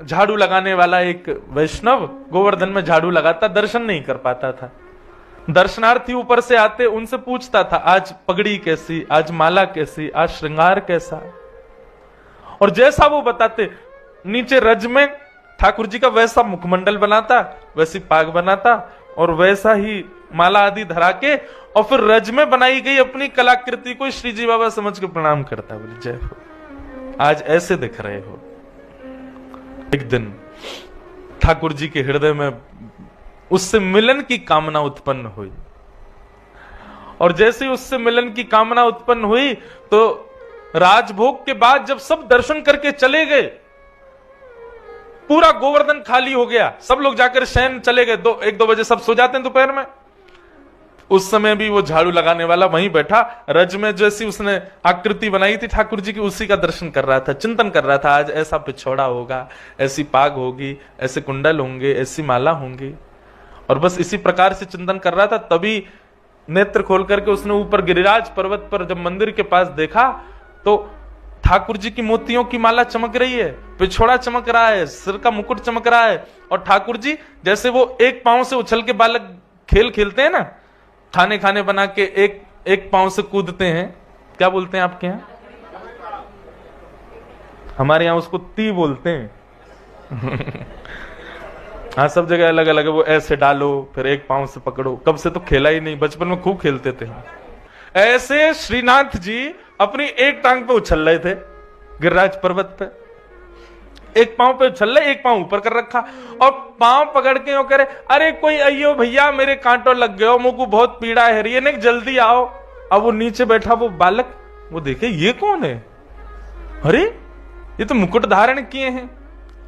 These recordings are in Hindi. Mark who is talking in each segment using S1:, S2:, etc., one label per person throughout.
S1: झाड़ू लगाने वाला एक वैष्णव गोवर्धन में झाड़ू लगाता, दर्शन नहीं कर पाता था। दर्शनार्थी ऊपर से आते, उनसे पूछता था आज पगड़ी कैसी, आज माला कैसी, आज श्रृंगार कैसा। और जैसा वो बताते, नीचे रज में ठाकुर जी का वैसा मुखमंडल बनाता, वैसी पाग बनाता और वैसा ही माला आदि धरा के, और फिर रज में बनाई गई अपनी कलाकृति को श्री जी बाबा समझ के प्रणाम करता। बोले जय हो, आज ऐसे दिख रहे हो। एक दिन ठाकुर जी के हृदय में उससे मिलन की कामना उत्पन्न हुई, और जैसे उससे मिलन की कामना उत्पन्न हुई तो राजभोग के बाद जब सब दर्शन करके चले गए, पूरा गोवर्धन खाली हो गया, सब लोग जाकर शयन चले गए। 1-2 बजे सब सो जाते हैं दोपहर में। उस समय भी वो झाड़ू लगाने वाला वहीं बैठा, रज में जैसी उसने आकृति बनाई थी ठाकुर जी की, उसी का दर्शन कर रहा था, चिंतन कर रहा था। आज ऐसा पिछोड़ा होगा, ऐसी पाग होगी, ऐसे कुंडल होंगे, ऐसी माला होंगी, और बस इसी प्रकार से चिंतन कर रहा था। तभी नेत्र खोल करके उसने ऊपर गिरिराज पर्वत पर जब मंदिर के पास देखा तो ठाकुर जी की मोतियों की माला चमक रही है, पिछोड़ा चमक रहा है, सिर का मुकुट चमक रहा है, और ठाकुर जी जैसे वो एक पांव से उछल के बालक खेल खेलते हैं ना, खाने खाने बना के एक पांव से कूदते हैं, क्या बोलते हैं आपके यहां? हमारे यहां उसको ती बोलते हैं। हाँ, सब जगह अलग अलग है। वो ऐसे डालो, फिर एक पांव से पकड़ो। कब से तो खेला ही नहीं, बचपन में खूब खेलते थे। ऐसे श्रीनाथ जी अपनी एक टांग पे उछल रहे थे गिरिराज पर्वत पे, एक पांव पे उछल रहे, एक पांव ऊपर कर रखा, और पांव पकड़ के वो करे, अरे कोई अयो भैया मेरे कांटों लग गए, मुझको बहुत पीड़ा है रही है, जल्दी आओ। अब वो नीचे बैठा वो बालक, वो देखे ये कौन है, अरे ये तो मुकुट धारण किए हैं,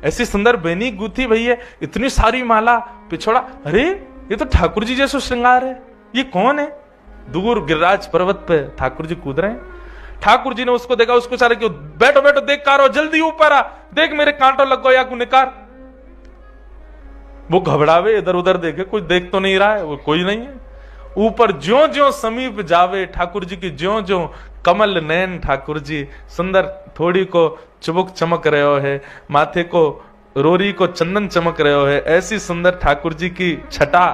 S1: ऐसी सुंदर बेनी गुथी भैया, इतनी सारी माला, पिछोड़ा, अरे ये तो ठाकुर जी जैसा श्रृंगार है, ये कौन है? दूर गिरिराज पर्वत पे ठाकुर जी कूद रहे हैं। ठाकुर जी ने उसको देखा, उसको सारे क्यों, बैठो बैठो, देख कारो, जल्दी ऊपर आ, देख मेरे कांटों लग गो या को निकार। वो घबरावे, इधर उधर देखे, कोई देख तो नहीं रहा है, वो कोई नहीं है। ऊपर ज्यों ज्यों समीप जावे ठाकुर जी की, ज्यों ज्यों कमल नयन ठाकुर जी, सुंदर थोड़ी को चुबुक चमक रहे हो है, माथे को रोरी को चंदन चमक रहे हो है, ऐसी सुंदर ठाकुर जी की छटा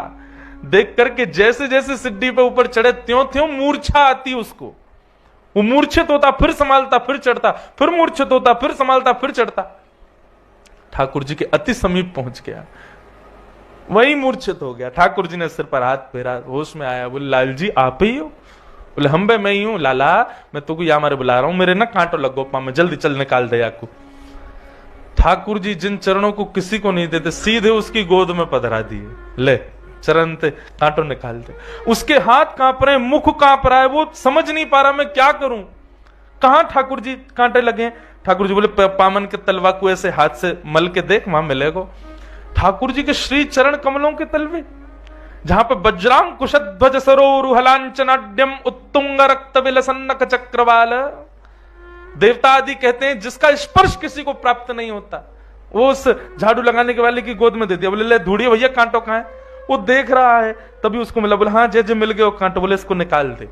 S1: देख करके जैसे जैसे सिड्डी पे ऊपर चढ़े त्यों त्यों मूर्छा आती उसको। वो मूर्छित होता, फिर संभालता, फिर चढ़ता, फिर मूर्छित होता, फिर संभालता, फिर चढ़ता। ठाकुर जी के अति समीप पहुंच गया, वही मूर्छित हो गया। ठाकुर जी ने सिर पर हाथ फेरा, होश में आया, बोले लाल जी आप ही हो? बोले हम बे मैं ही हूं लाला, मैं तुमको यहाँ मारे बुला रहा हूं, मेरे ना कांटो लगो पाँव में, जल्दी चल निकाल दे याकू। ठाकुर जी जिन चरणों को किसी को नहीं देते, सीधे उसकी गोद में पधरा दिए, ले चरण ते कांटो निकाल दे। उसके हाथ कांप रहे, मुख कांप रहा है, वो समझ नहीं पा रहा मैं क्या करूं, कहां ठाकुर जी कांटे लगे। ठाकुर जी बोले पामन के तलवा को ऐसे हाथ से मल के देख, वहां मिलेगा। ठाकुर जी के श्री चरण कमलों के तलवे, जहां पे वज्रांग कुशध्वज सरोरुहलांचनाड्यम उत्तुंग रक्त विलसन्नक चक्रवाल, देवता आदि कहते हैं जिसका स्पर्श किसी को प्राप्त नहीं होता, वो उस झाड़ू लगाने के वाले की गोद में दे दिया। बोले ले धूड़िए भैया कांटो कहां है? वो देख रहा है, तभी उसको मिला। बोले हाँ जे मिल गए वो कांटो, बोले इसको निकाल दे।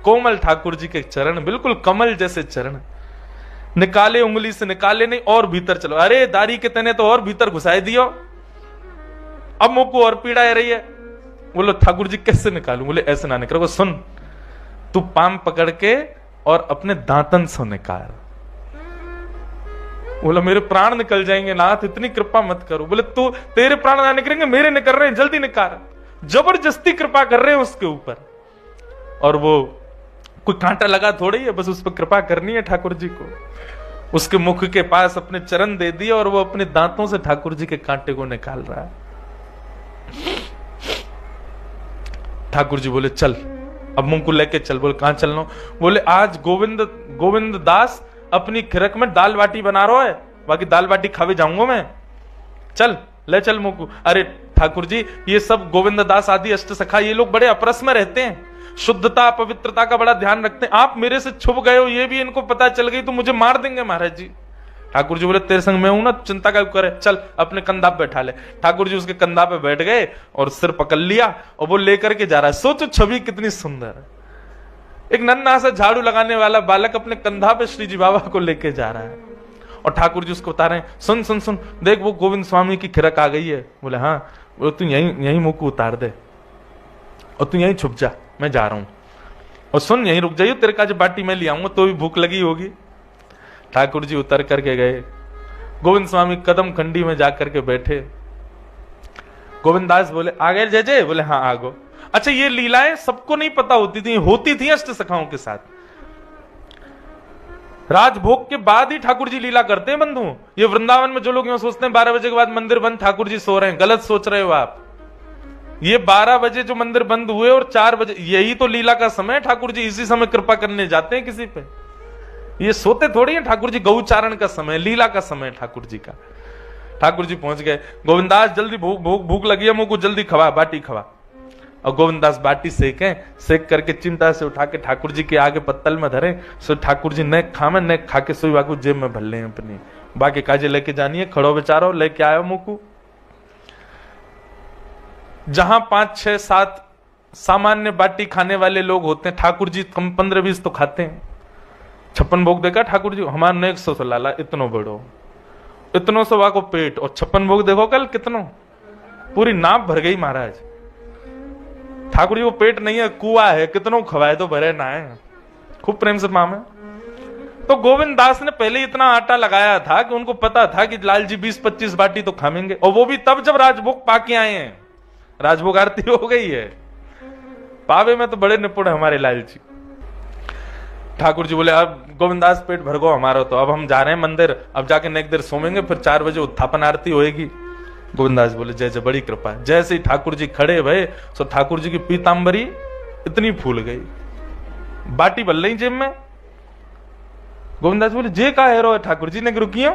S1: कोमल ठाकुर जी के चरण, बिल्कुल कमल जैसे चरण, निकाले, उंगली से निकाले नहीं, और भीतर चलो, अरे दाढ़ी के तने तो और भीतर घुसाए दियो, अब मुंह को और पीड़ा है रही है। बोलो ठाकुर जी कैसे निकालूं? बोले ऐसे ना निकालो, सुन तू पाम पकड़ के और अपने दांतन से निकाल। बोला मेरे प्राण निकल जाएंगे नाथ, इतनी कृपा मत करो। बोले तू तेरे प्राण ना निकलेंगे, मेरे निकल रहे हैं, जल्दी निकाल। जबरदस्ती कृपा कर रहे हैं उसके ऊपर, और वो कोई कांटा लगा थोड़ी है, बस उस पर कृपा करनी है ठाकुर जी को। उसके मुख के पास अपने चरण दे दिए और वो अपने दांतों से ठाकुर जी के कांटे को निकाल रहा है। ठाकुर जी बोले चल, अब मुंह को लेके चल। बोले कहां चलना? बोले आज गोविंद दास अपनी खिरक में दाल बाटी बना रहा है, बाकी दाल बाटी खावे जाऊंगा मैं, चल ले चल मुंह को। अरे ठाकुर जी ये सब गोविंद दास आदि अष्ट सखा, ये लोग बड़े अपरस में रहते हैं, शुद्धता पवित्रता का बड़ा ध्यान रखते हैं, आप मेरे से छुप गए हो ये भी इनको पता चल गई तो मुझे मार देंगे महाराज जी। ठाकुर जी बोले तेरे संग मैं हूं ना, चिंता क्या करे, चल अपने कंधा पे बैठा ले। ठाकुर जी उसके कंधा पे बैठ गए और सिर पकड़ लिया और वो लेकर के जा रहा है। सोचो छवि कितनी सुंदर है, एक नन्हा सा झाड़ू लगाने वाला बालक अपने कंधा पे श्री जी बाबा को लेके जा रहा है, और ठाकुर जी उसको बता रहे हैं, सुन सुन सुन, देख वो गोविंद स्वामी की खिरक आ गई है। बोले हाँ। बोले तू यहीं मुंह को उतार दे और तू यहीं छुप जा, मैं जा रहा हूं, और सुन यहीं रुक जाइयो, तेरे का जो बाटी मैं ले आऊंगा, तो भी भूख लगी होगी। ठाकुर जी उतर करके गए, गोविंद स्वामी कदम खंडी में जाकर के बैठे। गोविंदास बोले आ गए जय जय? बोले हाँ आ गो। अच्छा ये लीलाएं सबको नहीं पता होती थी अष्ट सखाओं के साथ। राजभोग के बाद ही ठाकुर जी लीला करते हैं बंधु। ये वृंदावन में जो लोग यूं सोचते हैं 12 बजे के बाद मंदिर बंद, ठाकुर जी सो रहे हैं, गलत सोच रहे हो आप। ये 12 बजे जो मंदिर बंद हुए और 4 बजे, यही तो लीला का समय है। ठाकुर जी इसी समय कृपा करने जाते हैं किसी पे, ये सोते थोड़ी है। ठाकुर जी गौचारण का समय, लीला का समय ठाकुर जी का। ठाकुर जी पहुंच गए, गोविंदास जल्दी भूख लगी है, मुंह को जल्दी खवा, बाटी खवा। और गोविंदास बाटी सेक करके चिमटा से उठा के ठाकुर जी के आगे पत्तल में धरे। सो ठाकुर जी ने खामे ने खा के सोई वाकू जेब में भर ले अपनी, बाकी काजे लेके जानी है, खड़ो बेचारो लेके आयो मुंह को। जहां 5, 6, 7 सामान्य बाटी खाने वाले लोग होते हैं, ठाकुर जी कम 15-20 तो खाते हैं। 56 भोग देखा ठाकुर जी, हमारे ने 100 लाला, इतनो बड़ो, इतनो सवा को पेट, और 56 भोग देखो कल कितनो, पूरी नाप भर गई महाराज। ठाकुर जी वो पेट नहीं है, कुआ है, कितनो खवाए तो भरे ना है, खूब प्रेम से मामे। तो गोविंद दास ने पहले इतना आटा लगाया था कि उनको पता था कि लाल जी 20-25 बाटी तो खाएंगे, और वो भी तब जब राजभोग पाके आए हैं, राजभोग आरती हो गई है। पावे में तो बड़े निपुण है हमारे लाल जी। ठाकुर जी बोले अब गोविंदास पेट भर गो हमारा, तो अब हम जा रहे हैं मंदिर, अब जाके नेक देर सोमेंगे, फिर 4 बजे उत्थापन आरती होएगी। गोविंदास बोले जय जय, बड़ी कृपा। जैसे ही ठाकुर जी खड़े भये, सो ठाकुर जी की पीतांबरी इतनी फूल गई, बाटी बल रही जेब में। गोविंदास बोले जे का है रो ठाकुर जी ने रुकियो?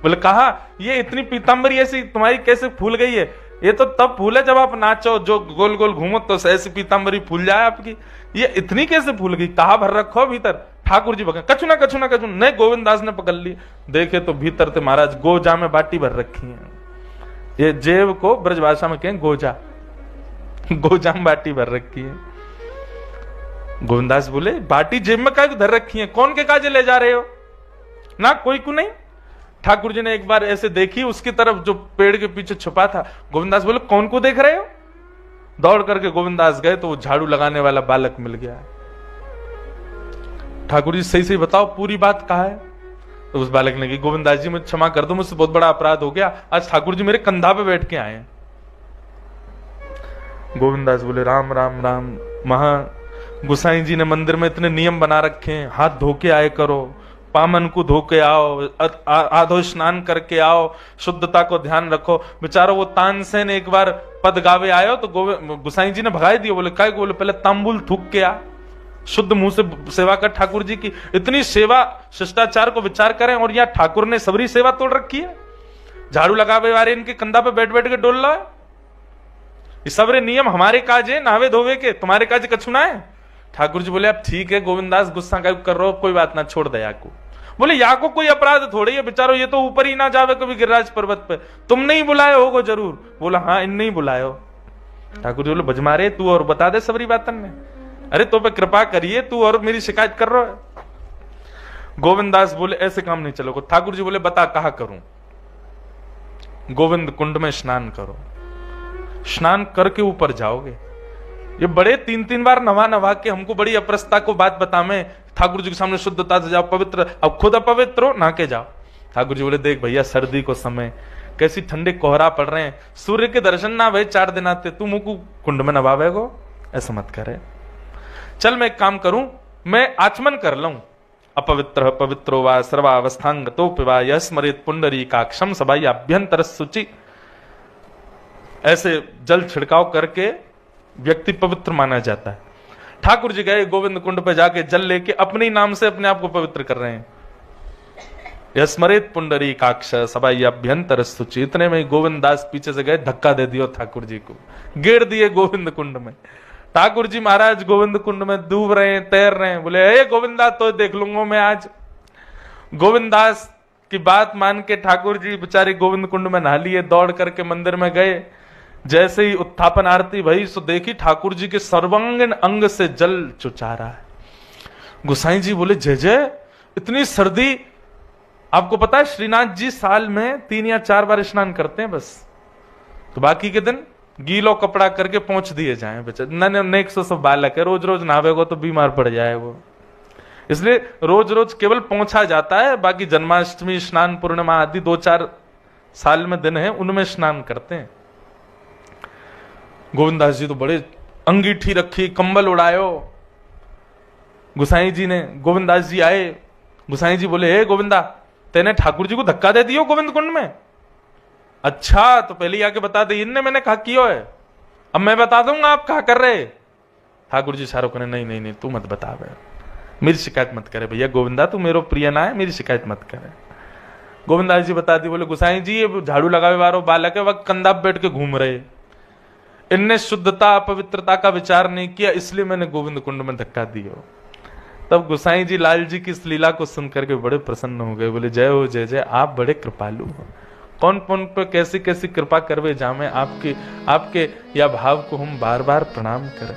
S1: बोले कहा ये इतनी पीतांबरी ऐसी तुम्हारी कैसे फूल गई है? ये तो तब फूले जब आप नाचो, जो गोल गोल घूमो तो ऐसी पीतांबरी फूल जाए आपकी, ये इतनी कैसे फूल गई? कहा भर रखो भीतर? ठाकुर जी बगे कछु ना कछु ना कछु नहीं। गोविंदास ने पकड़ ली, देखे तो भीतर थे महाराज गोजा में बाटी भर रखी है। ये जेब को ब्रजभाषा में कहें गोजा, गोजा में बाटी भर रखी है। गोविंदास बोले बाटी जेब में काय धर रखी है, कौन के काजे ले जा रहे हो? ना कोई को नहीं। ठाकुर जी ने एक बार ऐसे देखी उसकी तरफ जो पेड़ के पीछे छुपा था। गोविंदास बोले कौन को देख रहे हो? दौड़ करके गोविंदास गए तो वो झाड़ू लगाने वाला बालक मिल गया। ठाकुर जी सही सही बताओ पूरी बात कहा है? तो उस बालक ने कहा गोविंदास जी मुझे क्षमा कर दो, मुझसे बहुत बड़ा अपराध हो गया, आज ठाकुर जी मेरे कंधा पे बैठ के आए हैं। गोविंदास बोले राम राम राम, महा गुसाई जी ने मंदिर में इतने नियम बना रखे हैं, हाथ धो के आए करो, पामन को धो के आओ, आधो स्नान करके आओ, शुद्धता को ध्यान रखो। बेचारा वो तानसेन एक बार पद गावे आयो तो गुसाई जी ने भगाई दिया। बोले काय? बोले पहले तांबुल थूक के आ, शुद्ध मुंह से सेवा कर ठाकुर जी की। इतनी सेवा शिष्टाचार को विचार करें, और यहाँ ठाकुर ने सबरी सेवा तोड़ रखी है। झाड़ू लगावे वाले इनके कंधा पे बैठ बैठ के डोल रहा है। ये सबरे नियम हमारे काजे नहावे धोवे के, तुम्हारे काजे कछु ना है। ठाकुर जी बोले अब ठीक है गोविंदास गुस्सा कर रहे हो, कोई बात ना, छोड़ दे याको। बोले याको कोई अपराध थोड़ी है, बेचारो ये तो ऊपर ही ना जावे कभी गिरिराज पर्वत पे, तुमने ही बुलाए होगो जरूर। बोला हाँ इनने ही बुलाए हो। ठाकुर जी बोले बजमारे तू और बता दे सबरी बातन ने, अरे तो पे कृपा करिए, तू और मेरी शिकायत कर रहा है। गोविंदास बोले ऐसे काम नहीं चलोगे। ठाकुर जी बोले बता कहा करूं? गोविंद कुंड में स्नान करो, स्नान करके ऊपर जाओगे। ये बड़े 3-3 बार नवा के हमको बड़ी अप्रस्था को बात बतावे, ठाकुर जी के सामने शुद्धता से जाओ, पवित्र, अब खुद अपवित्र हो ना के जाओ। ठाकुर जी बोले देख भैया सर्दी को समय, कैसी ठंडे कोहरा पड़ रहे हैं, सूर्य के दर्शन ना भाई 4 दिन आते, तू मुंह को कुंड में नवावेगो, ऐसा मत करे। चल मैं एक काम करूं, मैं आचमन कर लूं। अपवित्र पवित्रो वा सर्वावस्थांग तो पिवा यह स्मरित पुंडरी काक्षम सबाई अभ्यंतर सुचि। ऐसे जल छिड़काव करके व्यक्ति पवित्र माना जाता है। ठाकुर जी गए गोविंद कुंड पर जाके जल लेके अपने ही नाम से अपने आप को पवित्र कर रहे हैं। यह स्मरित पुंडरी काक्ष सबाई अभ्यंतर सुचि। इतने में गोविंद दास पीछे से गए, धक्का दे दियो ठाकुर जी को, गिर दिए गोविंद कुंड में। ठाकुर जी महाराज गोविंद कुंड में डूब रहे हैं, तैर रहे हैं। बोले हे गोविंदा तो देख लूंगा मैं आज। गोविंदास की बात मान के ठाकुर जी बेचारे गोविंद कुंड में नहा लिए, दौड़ करके मंदिर में गए। जैसे ही उत्थापन आरती भई सो देखी ठाकुर जी के सर्वांगीण अंग से जल चुचा रहा है। गुसाई जी बोले जय जय, इतनी सर्दी आपको पता है श्रीनाथ जी साल में 3 या 4 बार स्नान करते हैं बस, तो बाकी के दिन गीलो कपड़ा करके पहुंच दिए जाए। बेचारे 100 बालक है, रोज रोज नहावेगो तो बीमार पड़ जाए वो, इसलिए रोज रोज केवल पहुंचा जाता है। बाकी जन्माष्टमी, स्नान पूर्णिमा आदि 2-4 साल में दिन है, उनमें स्नान करते हैं। गोविंदास जी तो बड़े अंगीठी रखी, कंबल उड़ायो। गुसाई जी ने, गोविंदास जी आए, गुसाई जी बोले, हे गोविंदा, तेने ठाकुर जी को धक्का दे दियो गोविंद कुंड में? अच्छा, तो पहले आके बता दे, इनने मैंने कहा कियो है, अब मैं बता दूंगा आप कहा कर रहे। ठाकुर जी शाहरुख ने, नहीं नहीं नहीं, तू मत बता भाई, मेरी शिकायत मत करे भैया, गोविंदा तू मेरो प्रिय ना है, मेरी शिकायत मत करे। गोविंदास जी बता दी, बोले गुसाई जी ये झाड़ू लगावे वालों बालक है, वह कंधा पे बैठ के घूम रहे, इनने शुद्धता अपवित्रता का विचार नहीं किया, इसलिए मैंने गोविंद कुंड में धक्का दिया। तब गुसाई जी लाल जी की इस लीला को सुनकर के बड़े प्रसन्न हो गए, बोले जय हो जय जय, आप बड़े कृपालु हो, कौन कौन पे कैसी कैसी कृपा करवे जामे, आपके या भाव को हम बार बार प्रणाम करें।